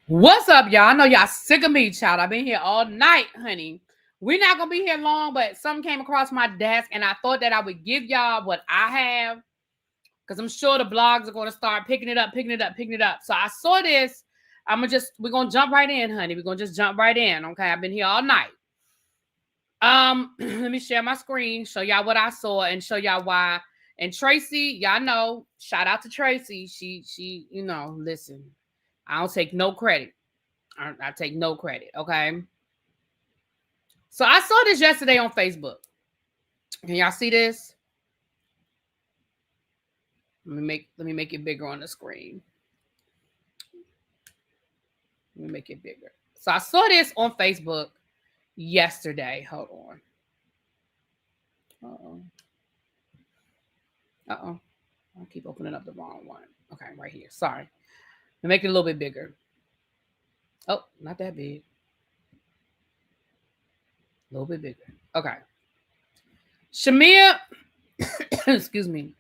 What's up, y'all? I know y'all sick of me, child. I've been here all night, honey. We're not gonna be here long, but something came across my desk, and I thought that I would give y'all what I have, because I'm sure the blogs are gonna start picking it up. So I saw this. We're gonna jump right in, honey. We're gonna just jump right in. Okay, I've been here all night. Let me share my screen, show y'all what I saw, and show y'all why. And Tracy, y'all know, shout out to Tracy. She, listen, I don't take no credit. I take no credit, okay? So I saw this yesterday on Facebook. Can y'all see this? Let me make it bigger on the screen. Let me make it bigger. So I saw this on Facebook yesterday. Hold on. Uh-oh. I keep opening up the wrong one. Okay, right here. Sorry. Let me make it a little bit bigger. Oh, not that big. A little bit bigger. Okay. SHAMEA, excuse me.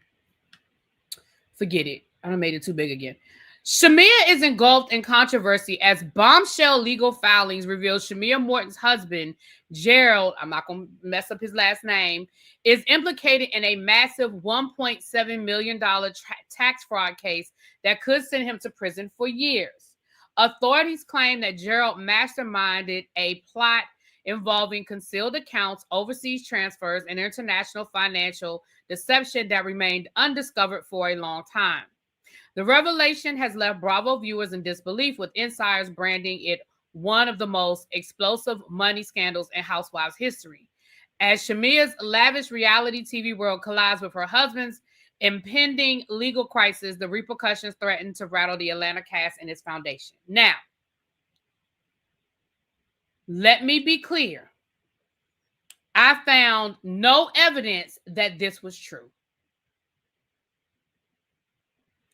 Forget it. I done made it too big again. SHAMEA is engulfed in controversy as bombshell legal filings reveal SHAMEA Morton's husband, Gerald, I'm not going to mess up his last name, is implicated in a massive $1.7 million tax fraud case that could send him to prison for years. Authorities claim that Gerald masterminded a plot involving concealed accounts, overseas transfers, and international financial deception that remained undiscovered for a long time. The revelation has left Bravo viewers in disbelief, with insiders branding it one of the most explosive money scandals in Housewives history. As SHAMEA's lavish reality TV world collides with her husband's impending legal crisis, the repercussions threaten to rattle the Atlanta cast and its foundation. Now, let me be clear. I found no evidence that this was true.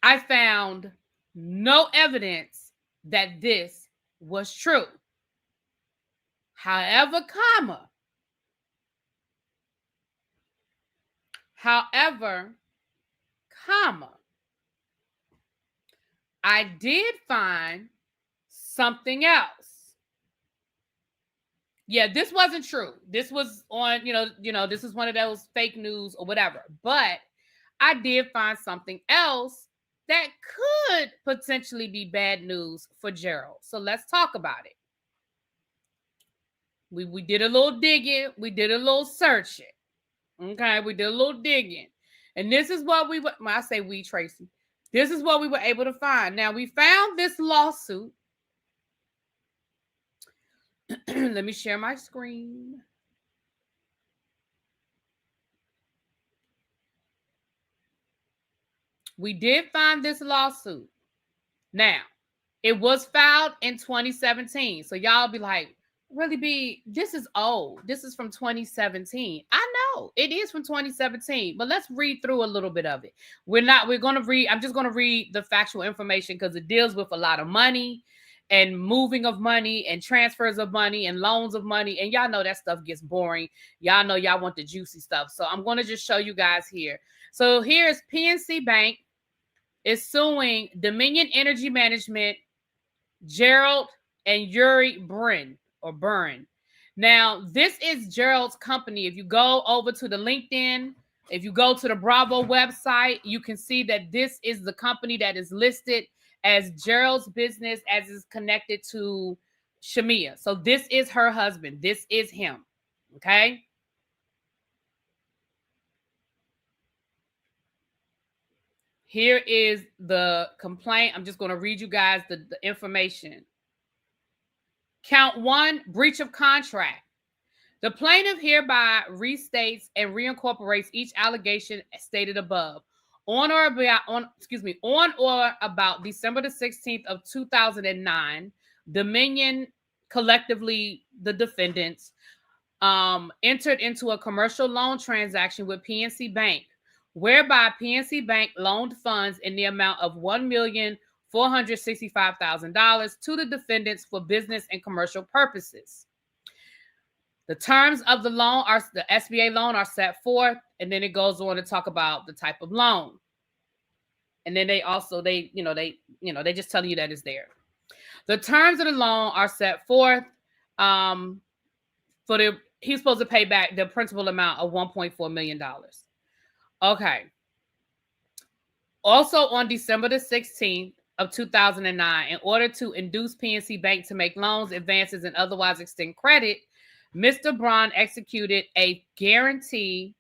I found no evidence that this was true. However, I did find something else. Yeah, this wasn't true. This was on, this is one of those fake news or whatever. But I did find something else that could potentially be bad news for Gerald. So let's talk about it. We did a little digging. We did a little searching. Okay, we did a little digging. And this is what I say we, Tracy. This is what we were able to find. Now, we found this lawsuit. Let me share my screen. We did find this lawsuit. Now, it was filed in 2017. So y'all be like, really be, this is old. This is from 2017. I know it is from 2017, but let's read through a little bit of it. I'm just going to read the factual information because it deals with a lot of money and moving of money and transfers of money and loans of money. And y'all know that stuff gets boring. Y'all know y'all want the juicy stuff. So I'm going to just show you guys here. So here's PNC Bank is suing Dominion Energy Management, Gerald and Yuri Byrne. Now, this is Gerald's company. If you go over to the LinkedIn, if you go to the Bravo website, you can see that this is the company that is listed as Gerald's business as is connected to SHAMEA. So this is her husband. This is him. Okay. Here is the complaint. I'm just going to read you guys the information. Count 1, breach of contract. The plaintiff hereby restates and reincorporates each allegation stated above. On or about December the 16th of 2009, Dominion, collectively the defendants, entered into a commercial loan transaction with PNC Bank, whereby PNC Bank loaned funds in the amount of $1,465,000 to the defendants for business and commercial purposes. The terms of the loan the SBA loan are set forth, and then it goes on to talk about the type of loan. And then they just telling you that it's there. The terms of the loan are set forth he's supposed to pay back the principal amount of $1.4 million. Okay. Also on December the 16th of 2009, in order to induce PNC Bank to make loans, advances, and otherwise extend credit, Mr. Braun executed a guarantee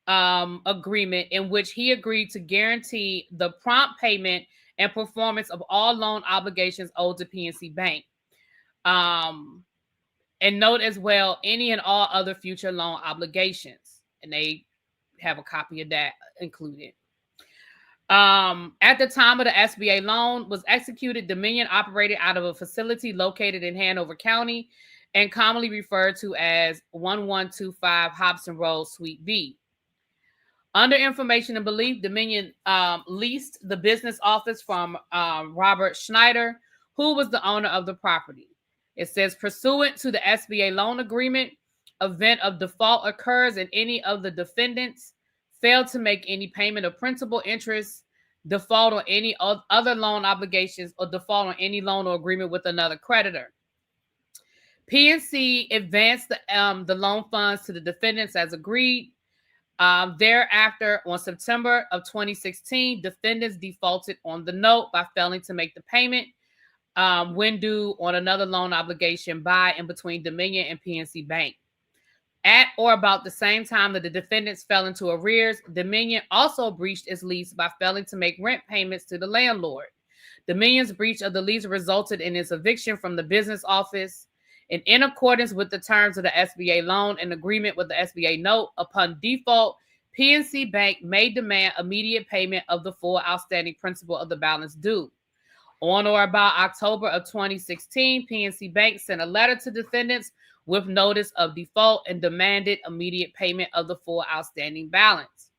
agreement in which he agreed to guarantee the prompt payment and performance of all loan obligations owed to PNC Bank. And note as well any and all other future loan obligations. And they have a copy of that included. At the time of the SBA loan was executed, Dominion operated out of a facility located in Hanover County and commonly referred to as 1125 Hobson Road, Suite B. Under information and belief, Dominion leased the business office from Robert Schneider, who was the owner of the property. It says, pursuant to the SBA loan agreement, event of default occurs and any of the defendants fail to make any payment of principal, interest, default on any other loan obligations, or default on any loan or agreement with another creditor. PNC advanced the loan funds to the defendants as agreed. Thereafter, on September of 2016, defendants defaulted on the note by failing to make the payment when due on another loan obligation by and between Dominion and PNC Bank. At or about the same time that the defendants fell into arrears, Dominion also breached its lease by failing to make rent payments to the landlord. Dominion's breach of the lease resulted in its eviction from the business office. And in accordance with the terms of the SBA loan and agreement with the SBA note, upon default, PNC Bank may demand immediate payment of the full outstanding principal of the balance due. On or about October of 2016, PNC Bank sent a letter to defendants with notice of default and demanded immediate payment of the full outstanding balance.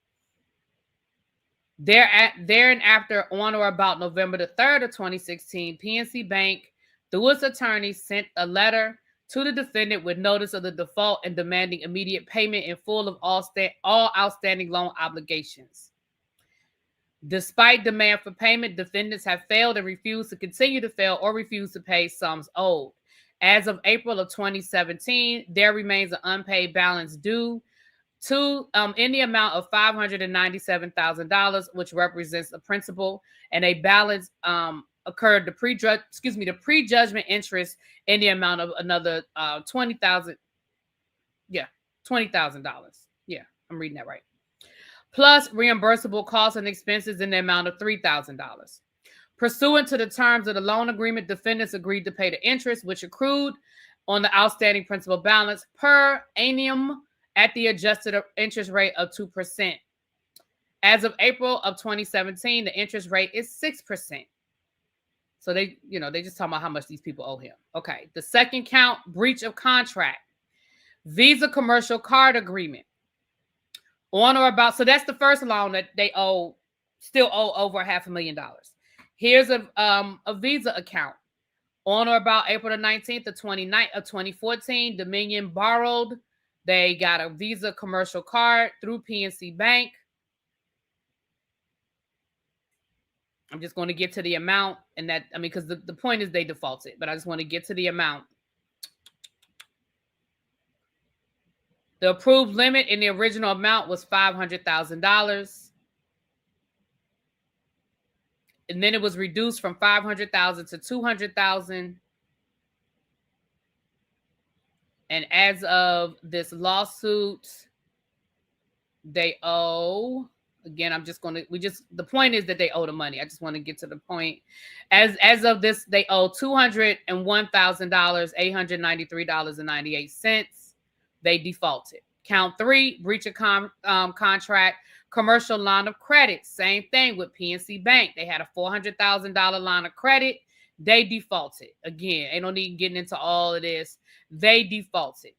Thereafter, on or about November the 3rd of 2016, PNC Bank, through its attorney, sent a letter to the defendant with notice of the default and demanding immediate payment in full of all outstanding loan obligations. Despite demand for payment, defendants have failed and refused to continue to fail or refuse to pay sums owed. As of April of 2017, there remains an unpaid balance due to in the amount of $597,000, which represents the principal, and a balance occurred the prejudgment interest in the amount of another $20,000. Yeah, $20,000. Yeah, I'm reading that right. Plus reimbursable costs and expenses in the amount of $3,000. Pursuant to the terms of the loan agreement, defendants agreed to pay the interest, which accrued on the outstanding principal balance per annum at the adjusted interest rate of 2%. As of April of 2017, the interest rate is 6%. So they just talking about how much these people owe him. Okay. The second count, breach of contract. Visa commercial card agreement. On or about, so that's the first loan that they still owe over $500,000. Here's a Visa account. On or about April the 19th of 2014, Dominion borrowed. They got a Visa commercial card through PNC Bank. I'm just going to get to the amount, and because the point is they defaulted, but I just want to get to the amount. The approved limit in the original amount was $500,000. And then it was reduced from $500,000 to $200,000. And as of this lawsuit, they owe, again, the point is that they owe the money. I just want to get to the point. As of this, they owe $201,000, $893.98. They defaulted. Count 3, breach of contract, commercial line of credit. Same thing with PNC Bank. They had a $400,000 line of credit. They defaulted. Again, ain't no need getting into all of this. They defaulted.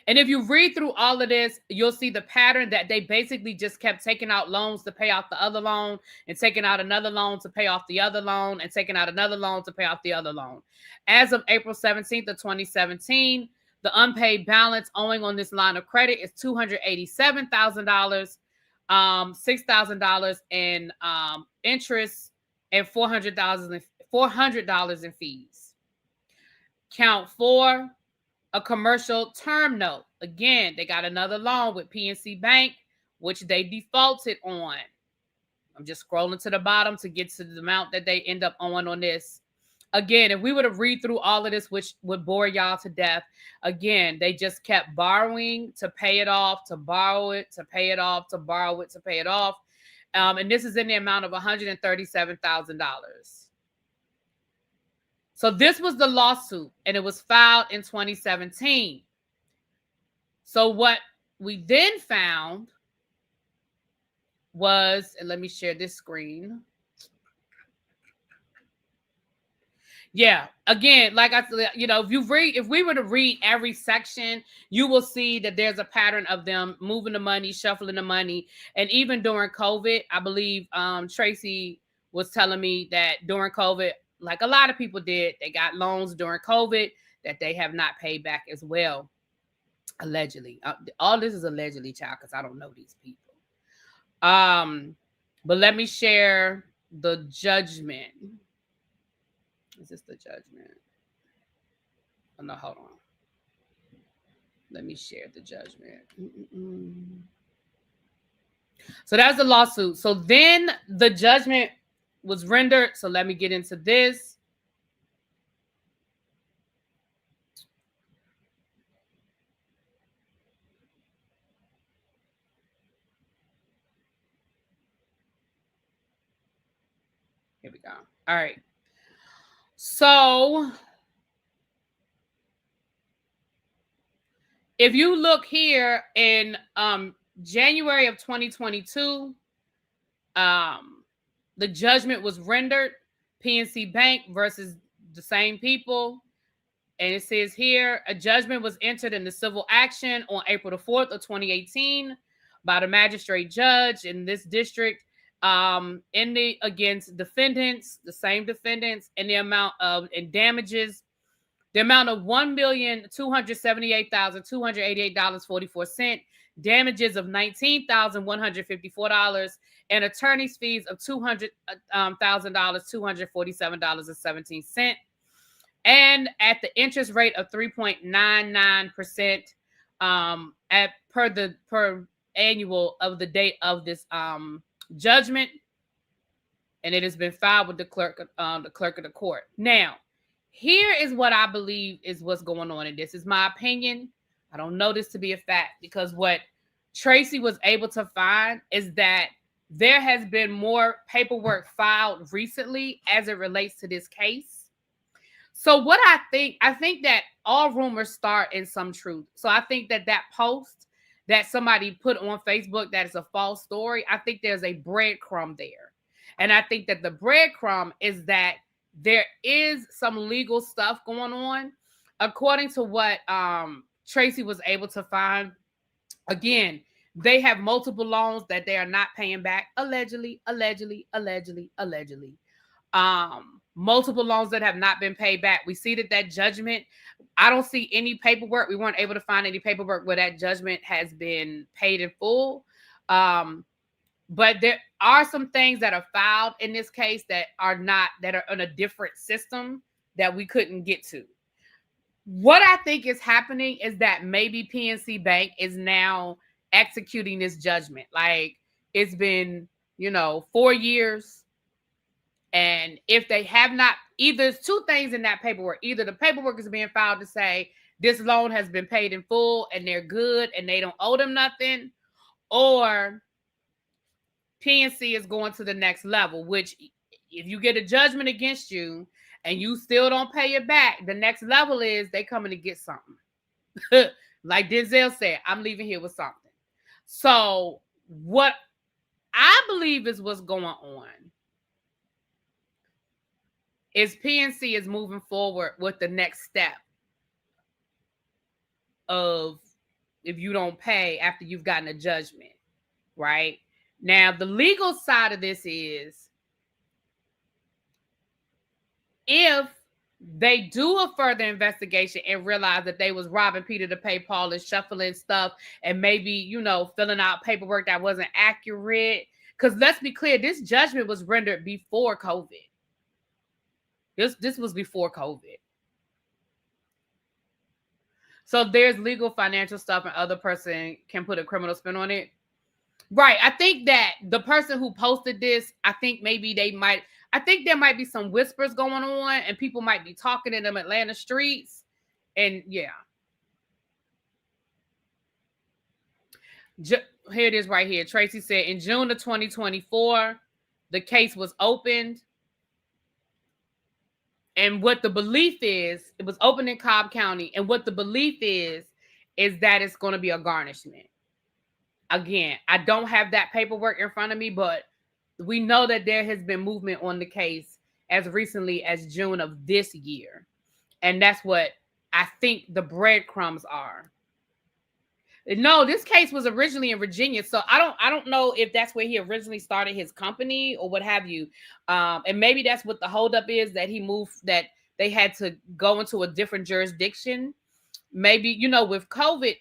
And if you read through all of this, you'll see the pattern that they basically just kept taking out loans to pay off the other loan and taking out another loan to pay off the other loan and taking out another loan to pay off the other loan. As of April 17th of 2017, the unpaid balance owing on this line of credit is $287,000, $6,000 in interest, and $400,000 $400 in fees. Count 4, a commercial term note. Again, they got another loan with PNC Bank, which they defaulted on. I'm just scrolling to the bottom to get to the amount that they end up owing on this. Again, if we were to read through all of this, which would bore y'all to death, again, they just kept borrowing to pay it off, to borrow it, to pay it off, to borrow it, to pay it off. And this is in the amount of $137,000. So this was the lawsuit, and it was filed in 2017. So what we then found was, and let me share this screen. Yeah, again, like I said, if we were to read every section, you will see that there's a pattern of them moving the money, shuffling the money. And even during COVID, I believe Tracy was telling me that during COVID, like a lot of people did, they got loans during COVID that they have not paid back as well. Allegedly. All this is allegedly, child, because I don't know these people. But let me share the judgment. Is this the judgment? Oh, no, hold on. Let me share the judgment. So that's the lawsuit. So then the judgment was rendered. So let me get into this. Here we go. All right. So if you look here in January of 2022, the judgment was rendered, PNC Bank versus the same people. And it says here, a judgment was entered in the civil action on April the 4th of 2018 by the magistrate judge in this district against defendants, the same defendants, and the amount of damages, the amount of $1,278,288.44, damages of $19,154, and attorney's fees of $200,000, $247.17. And at the interest rate of 3.99% per annual of the date of this judgment, and it has been filed with the clerk of the court. Now, here is what I believe is what's going on, and this is my opinion. I don't know this to be a fact, because what Tracy was able to find is that there has been more paperwork filed recently as it relates to this case. So what I think that all rumors start in some truth. So I think that post that somebody put on Facebook that is a false story, I think there's a breadcrumb there. And I think that the breadcrumb is that there is some legal stuff going on. According to what Tracy was able to find, again, they have multiple loans that they are not paying back, allegedly. Multiple loans that have not been paid back. We see that judgment, I don't see any paperwork. We weren't able to find any paperwork where that judgment has been paid in full. But there are some things that are filed in this case that are on a different system that we couldn't get to. What I think is happening is that maybe PNC Bank is now executing this judgment. Like, it's been, 4 years. And if they have not, either there's two things in that paperwork. Either the paperwork is being filed to say this loan has been paid in full and they're good and they don't owe them nothing, or PNC is going to the next level, which if you get a judgment against you and you still don't pay it back, the next level is they coming to get something. Like Denzel said, I'm leaving here with something. So what I believe is what's going on is PNC is moving forward with the next step of if you don't pay after you've gotten a judgment, right? Now, the legal side of this is if they do a further investigation and realize that they was robbing Peter to pay Paul and shuffling stuff and maybe, filling out paperwork that wasn't accurate. Because let's be clear, this judgment was rendered before COVID. This was before COVID. So there's legal financial stuff and other person can put a criminal spin on it. Right. I think that the person who posted this, I think maybe I think there might be some whispers going on and people might be talking in them Atlanta streets. And yeah. Here it is right here. Tracy said in June of 2024, the case was opened. And what the belief is, it was opened in Cobb County. And what the belief is that it's going to be a garnishment. Again, I don't have that paperwork in front of me, but we know that there has been movement on the case as recently as June of this year. And that's what I think the breadcrumbs are. No, this case was originally in Virginia, so I don't know if that's where he originally started his company or what have you. And maybe that's what the holdup is, that he moved, that they had to go into a different jurisdiction. Maybe, with COVID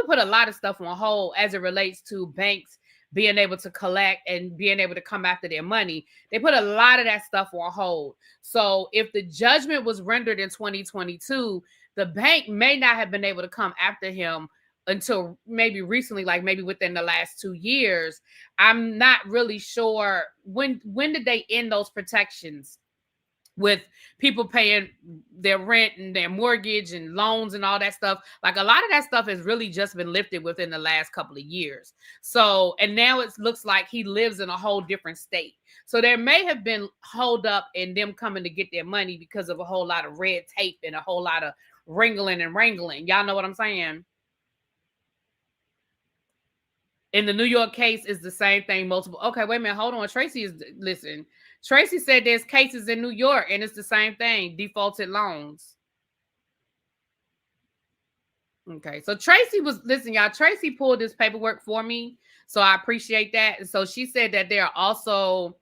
put a lot of stuff on hold as it relates to banks being able to collect and being able to come after their money. They put a lot of that stuff on hold. So if the judgment was rendered in 2022, the bank may not have been able to come after him until maybe recently, like maybe within the last 2 years. I'm not really sure when did they end those protections with people paying their rent and their mortgage and loans and all that stuff. Like a lot of that stuff has really just been lifted within the last couple of years. So, and now it looks like he lives in a whole different state. So there may have been hold up in them coming to get their money because of a whole lot of red tape and a whole lot of wrangling and wrangling. Y'all know what I'm saying? In the New York case, is the same thing. Multiple. Okay, wait a minute. Hold on. Listen. Tracy said there's cases in New York, and it's the same thing. Defaulted loans. Okay, so listen, y'all. Tracy pulled this paperwork for me, so I appreciate that. And so she said that there are also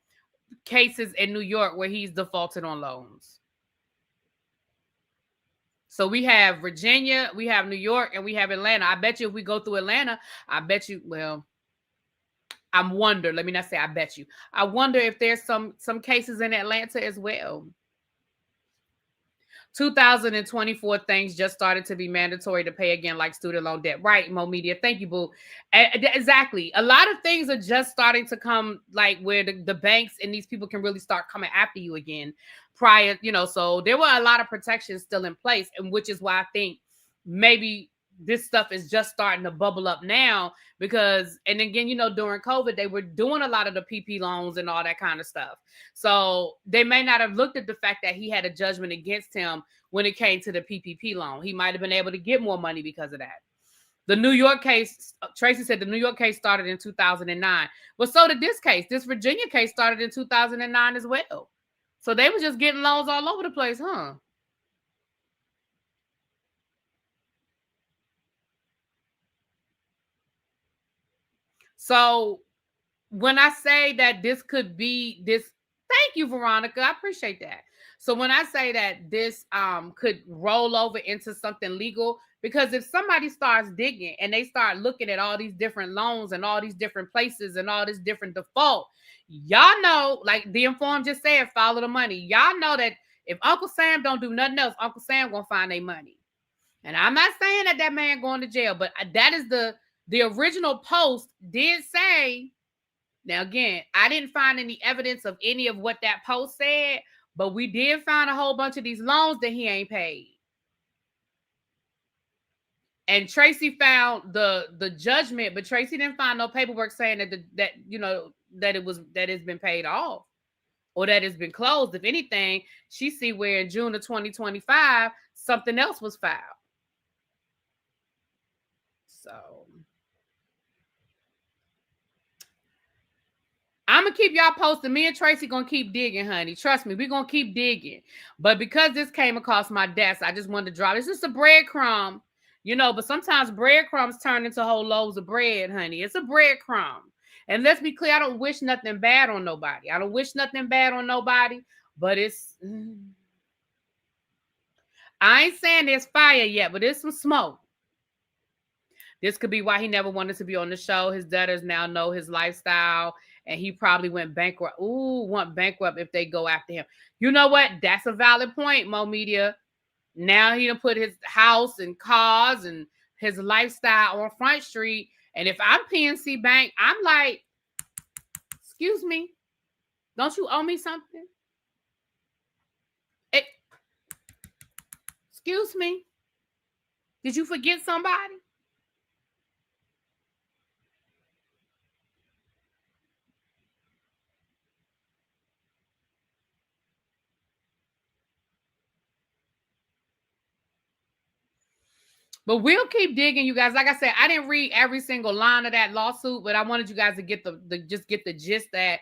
cases in New York where he's defaulted on loans. So we have Virginia, we have New York, and we have Atlanta. I bet you if we go through Atlanta, I bet you, well, I wonder, let me not say I bet you. I wonder if there's some cases in Atlanta as well. 2024 things just started to be mandatory to pay again, like student loan debt. Right, Mo Media. Thank you, boo. Exactly. A lot of things are just starting to come, like where the banks and these people can really start coming after you again. Prior, so there were a lot of protections still in place, and which is why I think maybe this stuff is just starting to bubble up now, because, and again, during COVID, they were doing a lot of the PP loans and all that kind of stuff. So they may not have looked at the fact that he had a judgment against him when it came to the PPP loan. He might have been able to get more money because of that. The New York case, Tracy said the New York case started in 2009. Well, so did this case. This Virginia case started in 2009 as well. So they were just getting loans all over the place, huh? So when I say that this could be this, thank you, Veronica. I appreciate that. So when I say that this could roll over into something legal, because if somebody starts digging and they start looking at all these different loans and all these different places and all this different default, y'all know, like the Informed just said, follow the money. Y'all know that if Uncle Sam don't do nothing else, Uncle Sam gonna find their money. And I'm not saying that man going to jail, but that is the original post did say. Now, again, I didn't find any evidence of any of what that post said, but we did find a whole bunch of these loans that he ain't paid. And Tracy found the judgment, but Tracy didn't find no paperwork saying that it's been paid off or that it's been closed. If anything, she see where in June of 2025 something else was filed. So I'm going to keep y'all posted. Me and Tracy going to keep digging, honey. Trust me, we're going to keep digging. But because this came across my desk, I just wanted to drop. It's just a breadcrumb, but sometimes breadcrumbs turn into whole loaves of bread, honey. It's a breadcrumb. And let's be clear, I don't wish nothing bad on nobody. But I ain't saying there's fire yet, but there's some smoke. This could be why he never wanted to be on the show. His debtors now know his lifestyle and he probably went bankrupt. Went bankrupt if they go after him. You know what? That's a valid point, Mo Media. Now he done put his house and cars and his lifestyle on Front Street. And if I'm PNC Bank, I'm like, excuse me, don't you owe me something? Excuse me, did you forget somebody? But we'll keep digging, you guys. Like I said, I didn't read every single line of that lawsuit, but I wanted you guys to get just get the gist that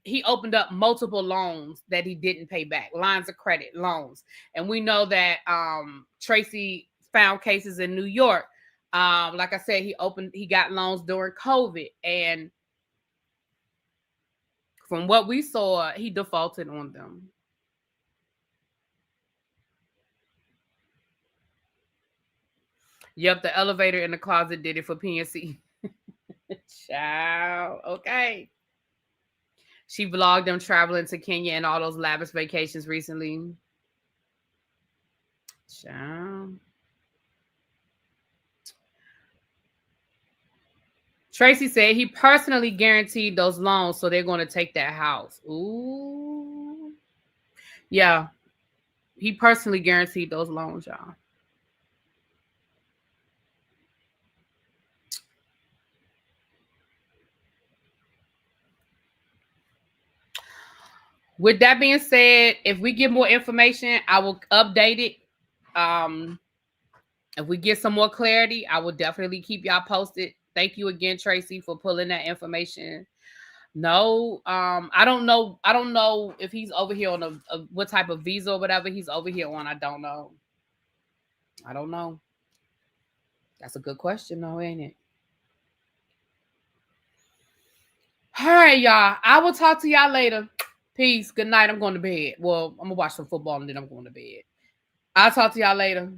he opened up multiple loans that he didn't pay back, lines of credit, loans. And we know that Tracy found cases in New York. Like I said, he got loans during COVID, and from what we saw, he defaulted on them. Yep, the elevator in the closet did it for PNC. Child, okay. She vlogged them traveling to Kenya and all those lavish vacations recently. Child. Tracy said he personally guaranteed those loans, so they're going to take that house. Ooh. Yeah. He personally guaranteed those loans, y'all. With that being said, if we get more information, I will update it. If we get some more clarity, I will definitely keep y'all posted. Thank you again, Tracy, for pulling that information. No, I don't know. I don't know if he's over here on a what type of visa or whatever he's over here on. I don't know. I don't know. That's a good question, though, ain't it? All right, y'all. I will talk to y'all later. Peace. Good night. I'm going to bed. Well, I'm gonna watch some football and then I'm going to bed. I'll talk to y'all later.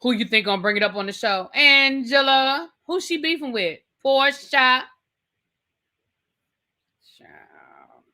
Who you think gonna bring it up on the show? Angela. Who's she beefing with? Portia. Ciao.